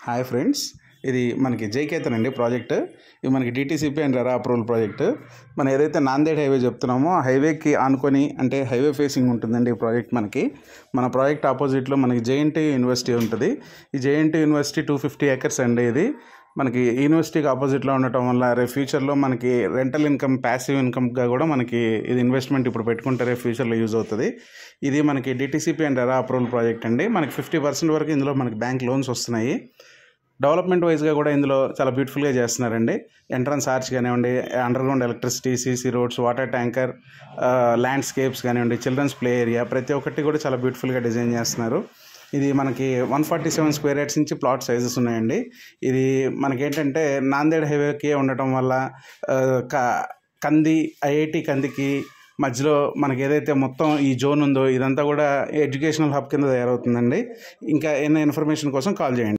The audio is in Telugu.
హాయ్ ఫ్రెండ్స్, ఇది మనకి జేకేతన్ అండి ప్రాజెక్ట్. ఇది మనకి DTCP and RERA approval project. మనం ఏదైతే నాందేడ్ హైవే చెప్తున్నామో ఆ హైవేకి ఆనుకొని అంటే హైవే ఫేసింగ్ ఉంటుందండి ఈ ప్రాజెక్ట్. మన ప్రాజెక్ట్ ఆపోజిట్లో మనకి జేఎన్టీ యూనివర్సిటీ ఉంటుంది. ఈ జేఎన్టీ యూనివర్సిటీ 250 acres అండి. ఇది మనకి యూనివర్సిటీకి ఆపోజిట్లో ఉండటం వల్ల రేపు ఫ్యూచర్లో మనకి రెంటల్ ఇన్కమ్, ప్యాసివ్ ఇన్కమ్గా కూడా మనకి ఇది ఇన్వెస్ట్మెంట్ ఇప్పుడు పెట్టుకుంటే రేపు ఫ్యూచర్లో యూజ్ అవుతుంది. ఇది మనకి DTCP and RERA approval project అండి. మనకి 50% వరకు ఇందులో మనకి బ్యాంక్ లోన్స్ వస్తున్నాయి. డెవలప్మెంట్ వైజ్గా కూడా ఇందులో చాలా బ్యూటిఫుల్గా చేస్తున్నారండి. ఎంట్రన్స్ ఆర్చ్ కానివ్వండి, underground electricity, CC roads, water tanker, landscapes కానివ్వండి, చిల్డ్రన్స్ ప్లే ఏరియా, ప్రతి ఒక్కటి కూడా చాలా బ్యూటిఫుల్గా డిజైన్ చేస్తున్నారు. ఇది మనకి 147 square yards నుంచి ప్లాట్ సైజెస్ ఉన్నాయండి. ఇది మనకేంటంటే నాందేడ్ హైవేకి ఉండటం వల్ల కంది, ఐఐటి కందికి మధ్యలో మనకి ఏదైతే మొత్తం ఈ జోన్ ఉందో ఇదంతా కూడా ఎడ్యుకేషనల్ హబ్ కింద తయారవుతుందండి. ఇంకా ఏమైనా ఇన్ఫర్మేషన్ కోసం కాల్ చేయండి.